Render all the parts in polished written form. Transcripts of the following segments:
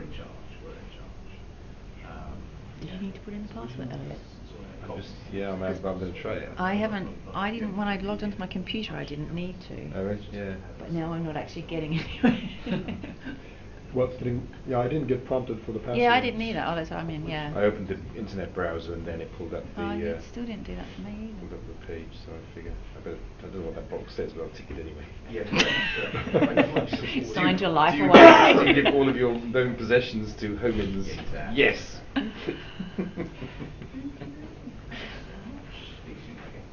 in charge. We're in charge. Did you need to put in the password, Elliot? I'm going to try it. I didn't, when I logged onto my computer, I didn't need to. Oh, right, yeah. But now I'm not actually getting anywhere. I didn't get prompted for the password. Yeah, I didn't either. Oh, that's what I mean, yeah. I opened the internet browser and then it pulled up the... it still didn't do that for me pulled either. up the page, so I figure I don't know what that box says, but I'll tick it anyway. Yeah. Signed your life Do you away. give all of your known possessions to Homins? Exactly. Yes!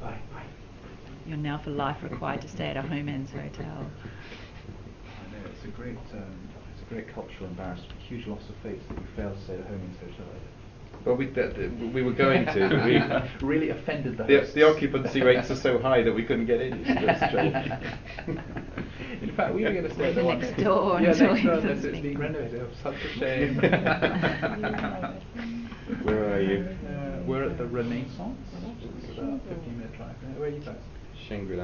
Bye. You're now for life required to stay at a home ends hotel. I know, it's a great cultural embarrassment, huge loss of face that we failed to stay at a home ins hotel. Well, we were going to. We really offended the The, hosts. the occupancy rates are so high that we couldn't get in. So that's the trouble. In fact, we were going to stay at the Next one door Yeah, until next door, it unless doesn't it's being speak. renovated. Oh, such a shame. Where are you? We're at the Renaissance. It's about a 15-minute drive. Where are you guys? Shangri-La.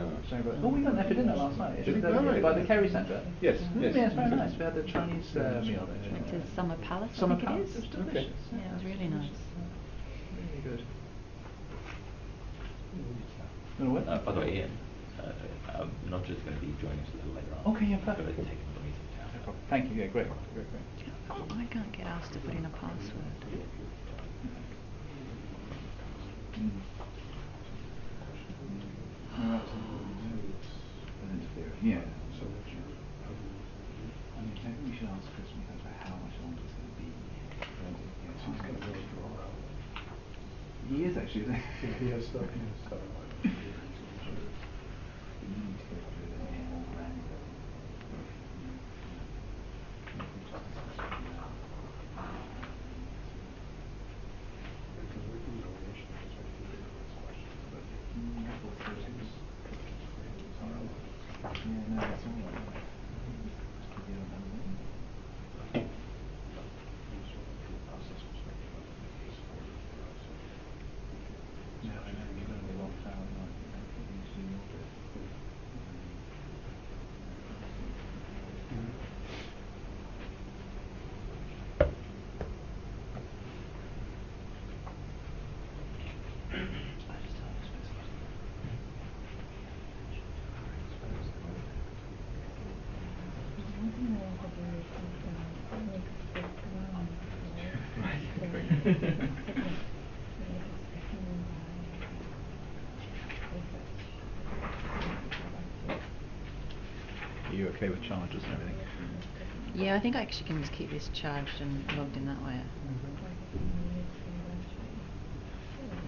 Oh, we went there for dinner last night. Did we? By the Kerry Centre. Yes, Yeah, yes. it's very nice. We had the Chinese meal there. Went to Summer Palace, Summer I think Palace. it It was is. delicious. Yeah, it was really nice. Really good. You know what? By the way, Ian, not just going to be joining us a little later on. Okay, yeah, Got to perfect. take the meeting down. No problem. Thank you. Yeah, great. I can't get asked to put in a password. Yeah. So I mean, maybe we should ask Chris how much longer it's going to be. She's going to go for a while. He is actually. Yeah, he has stuff. You need to go through the more granular. Yeah, no, it's all right. Yeah, I know you're going to be locked out, aren't you? You see your bit. Are you okay with charges and everything? Yeah, I think I actually can just keep this charged and logged in that way.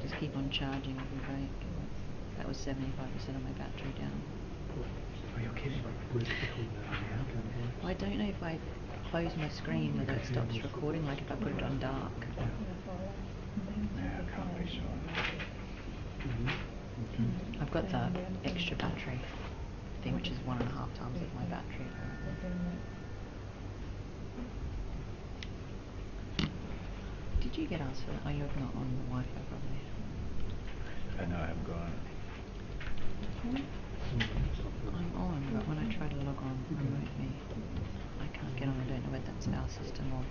Just keep on charging every break. That was 75% of my battery down. Are you kidding? I don't know if I close my screen whether it stops recording, like if I put it on dark. Yeah, I can't be sure. I've got the extra battery thing, which is 1.5 times of my battery. Did you get asked for that? Oh, you're not on the Wi-Fi probably. No, I haven't gone. I'm on, but when I try to log on remotely, I can't get on. I don't know whether that's our system or...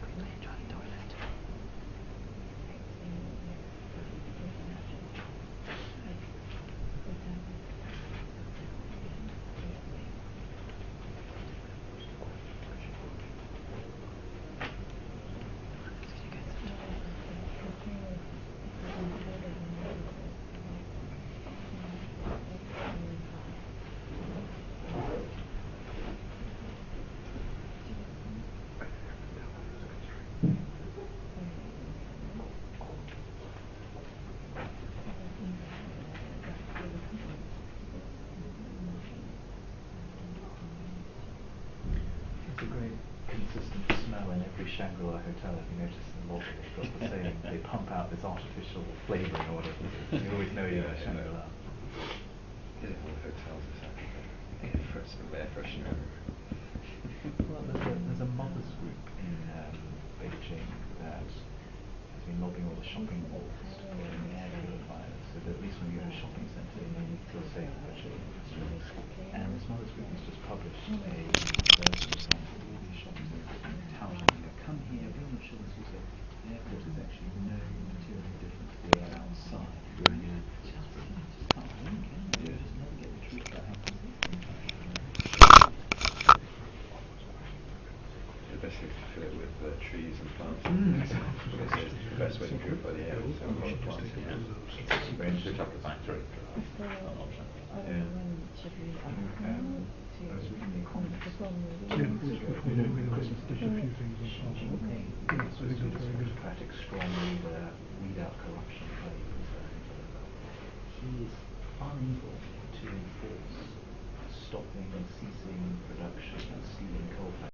Quickly try the toilet. It's a great consistent smell in every Shangri-La hotel. If you notice in the lobby, they've got the same. They pump out this artificial flavouring or whatever. You always know you're at Shangri-La. Yeah, all the hotels are air freshener everywhere. Well, there's a mothers group in Beijing that has been lobbying all the shopping malls to put in air purifiers, so that at least when you go to a shopping centre, you feel safe for children. And this mothers group has just published a seems to fill it with trees and plants. Mm. They say it's the best way to purify the air is to have a lot of plants in there. It's actually very Switch interesting. up the factory. Yeah. I was reading The Economist. Xi Jinping was this autocratic, strong leader, weed out corruption. He is unable to enforce stopping and ceasing production and sealing coal factories.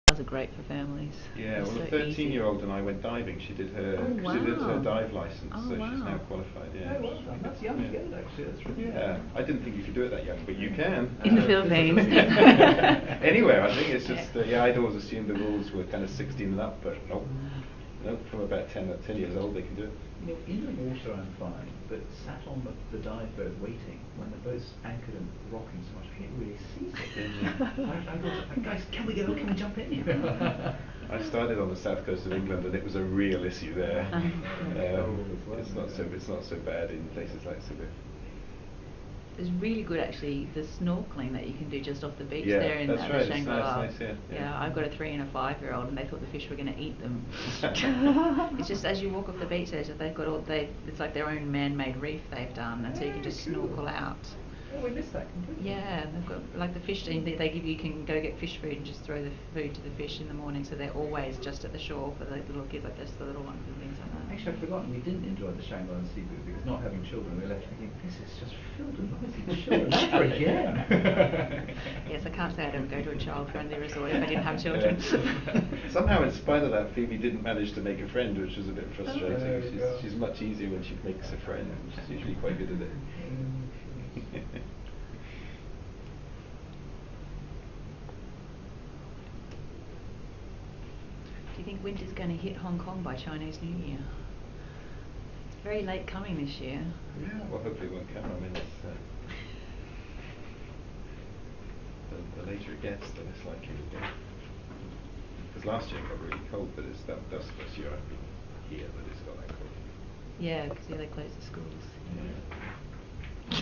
Are great for families. Yeah, They're well, so the easy. 13-year-old and I went diving. She did her Oh, she did her wow. dive license, Oh, so she's now wow. qualified. Yeah. Oh, well done. That's young to get it, actually. That's really Yeah, I didn't think you could do it that young, but you can. In the Philippines. Anywhere, I think it's just yeah. I'd always assumed the rules were kind of 16 and up, but nope. Nope, from about 10 years old they can do it. You know, in the water I'm fine, but sat on the dive boat waiting, when the boat's anchored and rocking so much, I get really seasick. I thought, guys, can we go? Can we jump in here? I started on the south coast of England, and it was a real issue there. It's not so bad in places like Cebu. It's really good actually, the snorkeling that you can do just off the beach Yeah, there in that's the right, it's Shangri-La. nice, yeah. I've got a 3 and a 5-year-old and they thought the fish were going to eat them. It's just as you walk off the beach there, they've got it's like their own man-made reef they've done, and so you can just snorkel out. Oh, we missed that completely. Yeah, they've got like the fish they give you can go get fish food and just throw the food to the fish in the morning, so they're always just at the shore for the little kids, like just the little ones and things like that. Actually, I'd forgotten we didn't enjoy the Shangri-La and Cebu because not having children, we left thinking, this is just filled with noisy children. Never again. Yes, I can't say I'd ever go to a child-friendly resort if I didn't have children. Somehow, in spite of that, Phoebe didn't manage to make a friend, which was a bit frustrating. Oh, She's much easier when she makes a friend. She's usually quite good at it. Do you think winter's going to hit Hong Kong by Chinese New Year? It's very late coming this year. Yeah, well, hopefully it won't come. I mean, it's, the later it gets, the less likely it will be. Because last year it got really cold, but that's the first year I've been here that it's got that cold. Yeah, because they closed the schools. Yeah.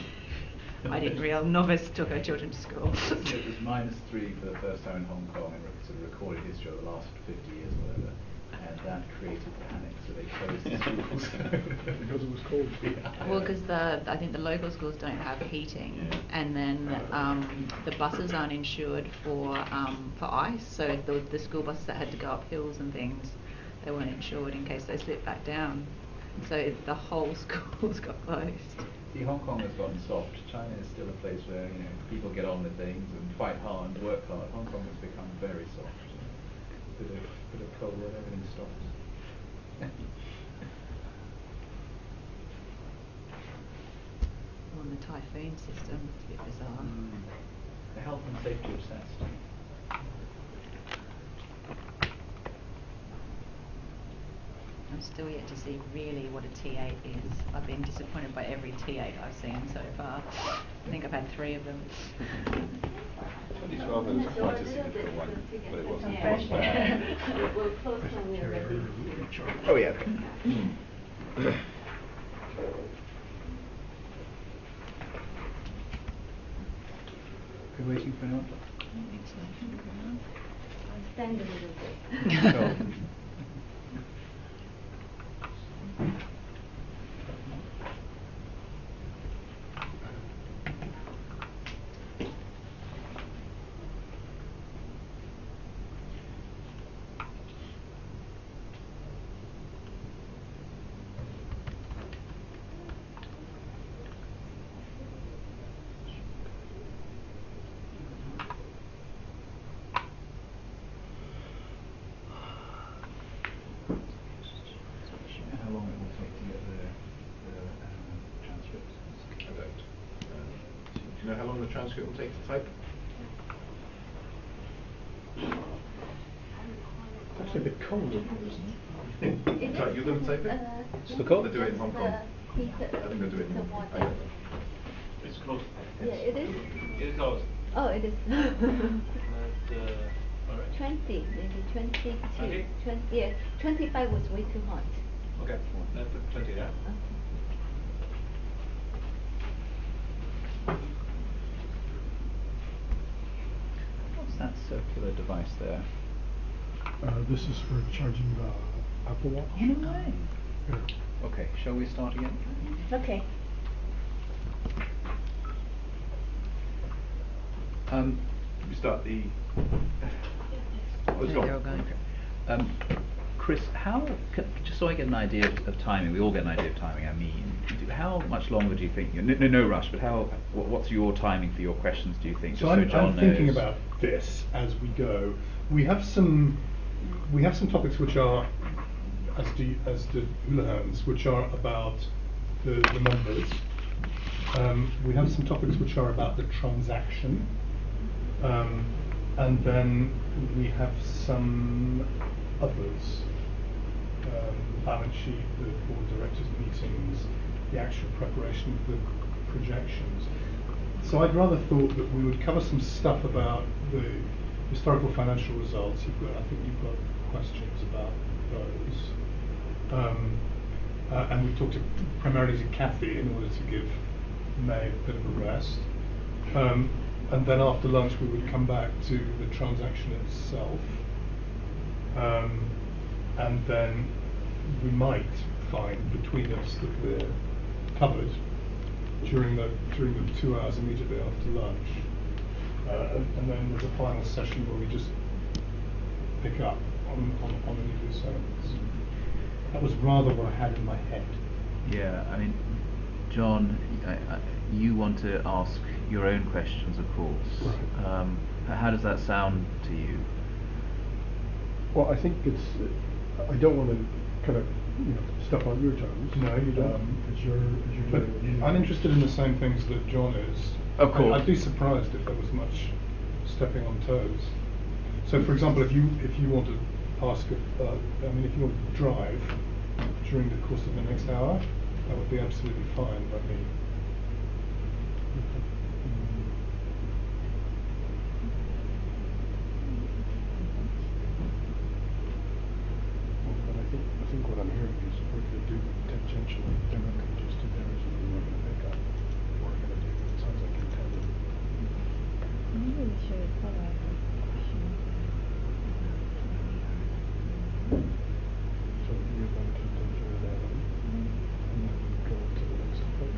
I didn't realize. Novice took her children to school. It was -3 for the first time in Hong Kong in sort of recorded history of the last 50 years or whatever, and that created panic, so they closed the schools. Because it was cold. Yeah. Well, because I think the local schools don't have heating, Yeah. and then the buses aren't insured for ice. So the school buses that had to go up hills and things, they weren't insured in case they slipped back down. So the whole schools got closed. See, Hong Kong has gotten soft. China is still a place where people get on with things and fight hard and work hard. Hong Kong has become very soft. Bit of cold and everything stops. Well, on the typhoon system. It's a bit bizarre. The health and safety assessed. I'm still yet to see really what a T8 is. I've been disappointed by every T8 I've seen so far. I think I've had 3 of them. 2012 there was quite a significant one, but it wasn't. Yeah. It wasn't bad. We'll close when we're ready. Oh yeah. Are we waiting for anyone? Stand a little bit. Sure. How long it will take to get the transcripts? I don't. Do you know how long the transcript will take to type? It's actually a bit cold in here, isn't it? Sorry, you're going to type it? It's the cold? They do it in Hong Kong. I think they do it in Hong Kong. I don't know. It's close. Yeah, it is. It is close. Oh, it is. Alright. 20, maybe 22. 20? 20, yeah, 25 was way too hot. Okay, then put 20 there. What's that circular device there? This is for charging the Apple Watch. Oh, no way. Yeah. Okay, shall we start again? Okay. We start the. Yeah, they're all going. Chris, just so I get an idea of timing, we all get an idea of timing, I mean, how much longer do you think, no rush, but what's your timing for your questions, do you think? So Just John I'm thinking knows. about this as we go. We have some topics which are, as do Houlihan's, which are about the numbers. We have some topics which are about the transaction. And then we have some others. Balance sheet, the board of directors meetings, the actual preparation of the projections. So I'd rather thought that we would cover some stuff about the historical financial results. I think you've got questions about those. And we talked primarily to Kathy in order to give May a bit of a rest. And then after lunch we would come back to the transaction itself. And then we might find between us that we're covered during the 2 hours immediately after lunch. And then there's a final session where we just pick up on any of these elements. That was rather what I had in my head. Yeah, I mean, John, you want to ask your own questions, of course. Right. How does that sound to you? Well, I think I don't want to kind of step on your toes. No, you don't. As you're But doing what you I'm do. interested in the same things that John is. Of course. I'd be surprised if there was much stepping on toes. So, for example, if you want to ask, if you want to drive during the course of the next hour, that would be absolutely fine by me. But I think what I'm hearing is we're going to do tangentially. They're not going to just do theirs and then we're going to pick up what we're going to do. It sounds like intended. Maybe we should follow up with questions. So you're going to do that and then go to the next topic.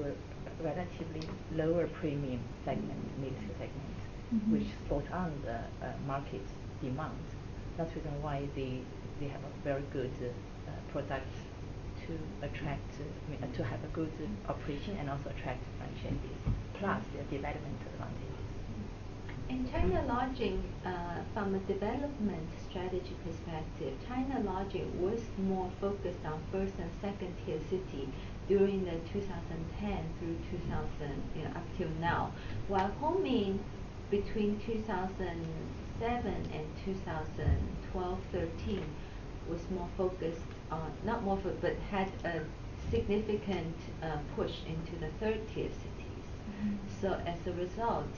a relatively lower premium segment, mid-scale segment, Mm-hmm. which spot on the market demand. That's the reason why they have a very good product to attract, to have a good operation and also attract franchisees, plus their development advantages. In China Lodging, from a development strategy perspective, China Lodging was more focused on first and second tier city during the 2010 through 2000, up till now. While Hongmin between 2007 and 2012-13 was more focused on, not more, but had a significant push into the third tier cities. Mm-hmm. So as a result,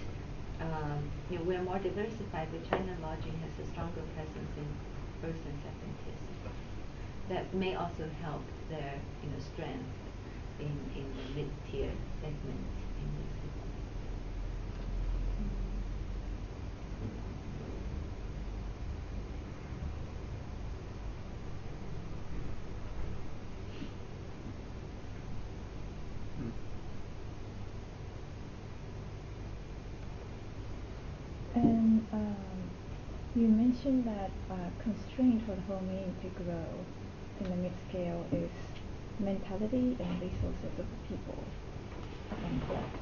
we're more diversified, but China Lodging has a stronger presence in first and second tier cities. That may also help their strength in the mid-tier segment in these cities. And you mentioned that constraint for the Hongmin to grow in the mid-scale is mentality and resources of the people. Am I correct?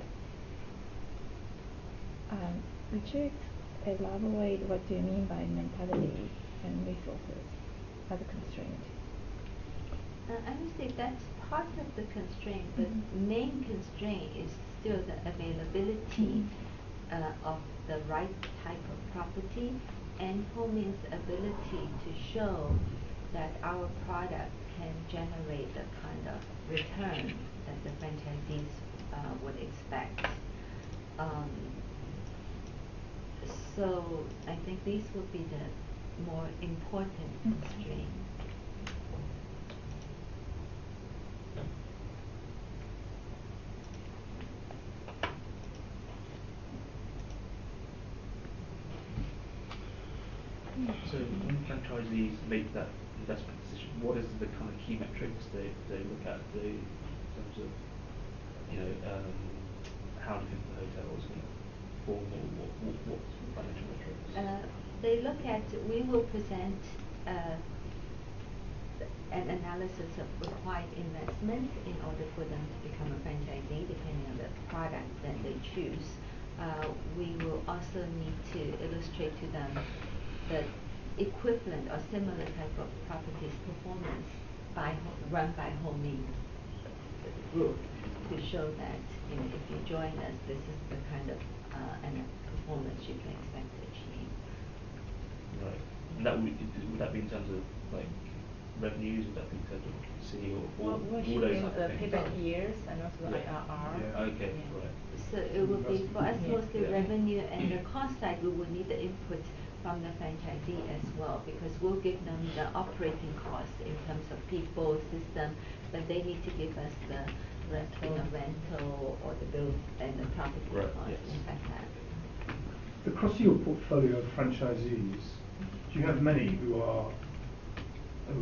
Would you elaborate what do you mean by mentality and resources as a constraint? I would say that's part of the constraint, but main constraint is still the availability of the right type of property and Hongmin's ability to show that our product can generate the kind of return that the franchisees would expect. So I think these would be the more important constraint. So when franchisees make that investment decision, what is the kind of key metrics they look at in terms of how do you think the hotel is going to perform, or what financial metrics? They look at, we will present an analysis of required investment in order for them to become a franchisee, depending on the product that they choose. We will also need to illustrate to them the equivalent or similar type of properties performance run by Hongmin Group to show that if you join us, this is the kind of performance you can expect to achieve. Right. And that would that be in terms of like revenues? Would that be in terms of occupancy or all those type of things? Payback years and also the Yeah. IRR. Yeah. Okay. Yeah. Right. So it will be for us mostly Yeah. revenue, and the cost side we will need the input from the franchisee as well, because we'll give them the operating costs in terms of people, system, but they need to give us the rental or the bill and the property Right, costs, yes. things like that. Across your portfolio of franchisees, do you have many who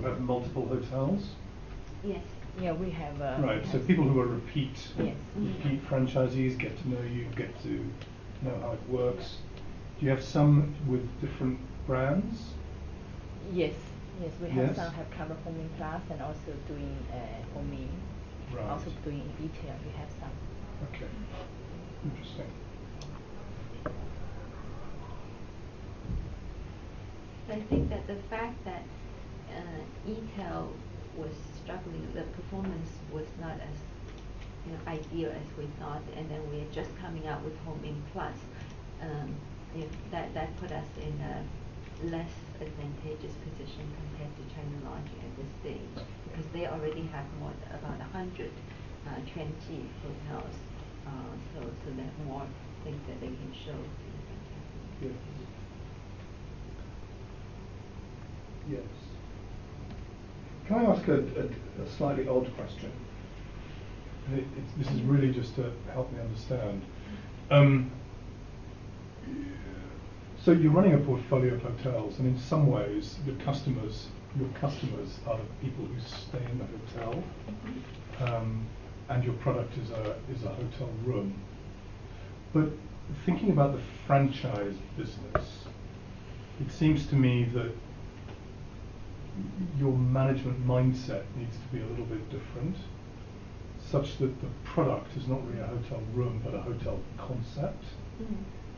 have multiple hotels? Yes. Yeah, we have. Right, so people who are repeat Yes. franchisees, get to know you, get to know how it works. Do you have some with different brands? Yes, we have Yes. some have covered Hongmin Plus and also doing Hongmin. Right. Also doing retail, we have some. Okay, interesting. I think that the fact that e-tail was struggling, the performance was not as ideal as we thought, and then we are just coming out with Hongmin Plus. That put us in a less advantageous position compared to China Lodging at this stage, because they already have about 100 Quanji hotels, so they have more things that they can show to the franchisees. Yes. Yes. Can I ask a slightly odd question? This is really just to help me understand. So you're running a portfolio of hotels, and in some ways, your customers are the people who stay in the hotel. and your product is a hotel room. But thinking about the franchise business, it seems to me that your management mindset needs to be a little bit different, such that the product is not really a hotel room but a hotel concept,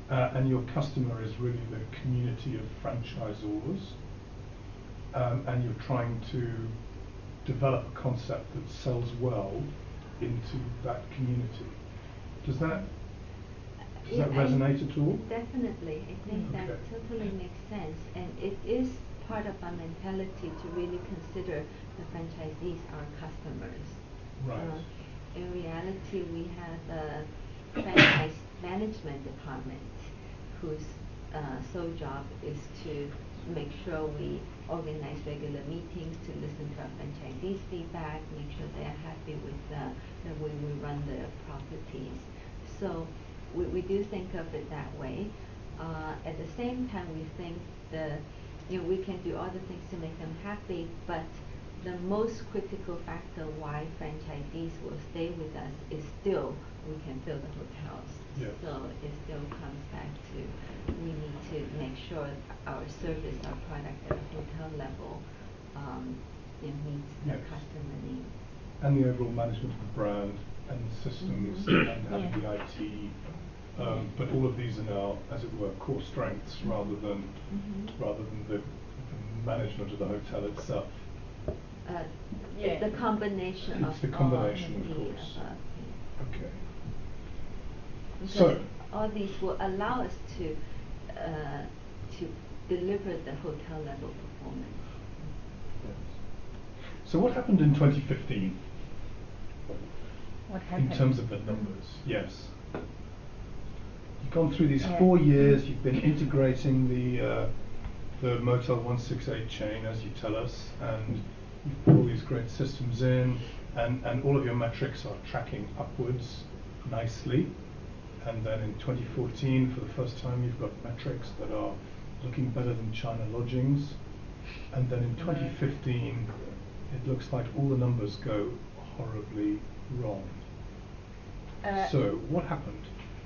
and your customer is really the community of franchisors, and you're trying to develop a concept that sells well into that community. Does that resonate at all? Definitely, I think that Okay. totally makes sense, and it is part of our mentality to really consider the franchisees our customers. Right. In reality, we have a franchise management department whose sole job is to make sure we organize regular meetings to listen to our franchisees' feedback, make sure they are happy with the way we run the properties. So we do think of it that way. At the same time, we think we can do other things to make them happy, but the most critical factor why franchisees will stay with us is still we can fill the hotels. Yes. So it still comes back to we need to make sure our service, our product at a hotel level meets the Yes. customer needs. And the overall management of the brand and the systems and having the IT. But all of these are now, as it were, core strengths rather than the management of the hotel itself. It's the combination It's of the combination, all of the course. above, yeah. Okay. Because So all these will allow us to deliver the hotel level performance. So what happened in 2015 What happened? in terms of the numbers? Yes. You've gone through these Yeah. 4 years. You've been integrating the Motel 168 chain, as you tell us, and you've put all these great systems in, and all of your metrics are tracking upwards nicely. And then in 2014, for the first time, you've got metrics that are looking better than China Lodgings. And then in 2015, it looks like all the numbers go horribly wrong. So what happened?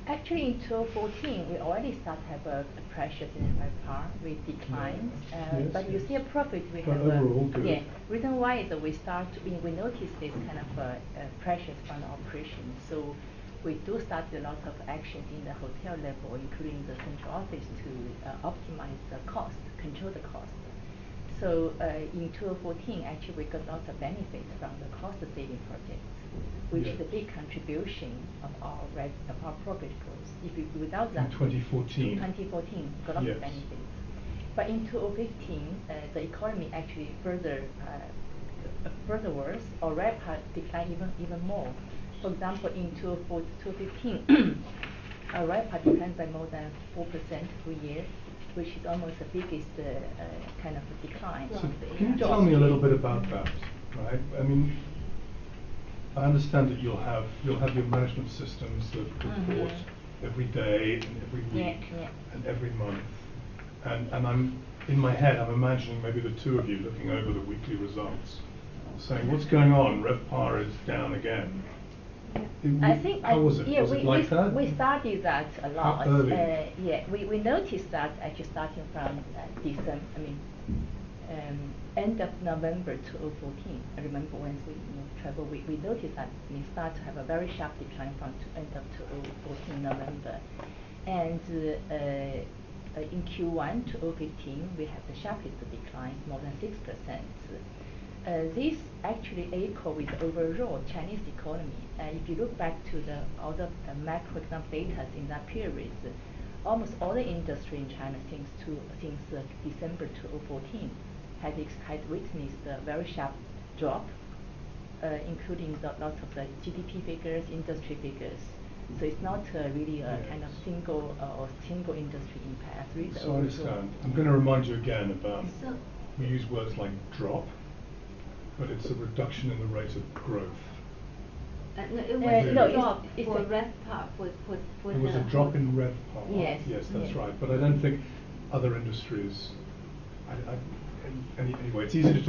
Actually, in 2014, we already start to have a pressure in RevPAR with declines. Yes, but you yes. see a profit. We But have overall, good. Yeah. Reason why is that we notice this kind of pressures from the operations. So we do start a lot of actions in the hotel level, including the central office, to optimize the cost, control the cost. So in 2014, actually, we got lots of benefits from the cost-saving project, which is a big contribution of our profit growth. Without that, In 2014. 2014 got lots Yes. of benefits. But in 2015, the economy actually further worse, or RevPAR declined even more. For example, in 2015, our RevPAR declined by more than 4% per year, which is almost the biggest kind of a decline. So can you tell me a little bit about that? Right. I mean, I understand that you'll have your management systems that report every day and every week and every month, and I'm in my head I'm imagining maybe the two of you looking over the weekly results, saying, "What's going on? RevPAR is down again." I think how was it? Yeah, was it like that? we studied that a lot. How early? We noticed that actually starting from December. End of November 2014. I remember when we traveled, we noticed that we start to have a very sharp decline from end of 2014 November, and in Q1 2015 we have the sharpest decline, more than 6%. This actually echo with the overall Chinese economy. If you look back to all the macroeconomic data in that period, almost all the industry in China since December 2014 had witnessed a very sharp drop, including lots of the GDP figures, industry figures. So it's not really a kind of single industry impact. Really So I understand. I'm going to remind you again about, So- we use words like drop, but it's a reduction in the rate of growth. No, it was no, a drop it's for a- RevPAR for It was the a drop in whole- RevPAR. Yes, Yes, that's yes. right. But I don't think other industries. Anyway, it's easy to talk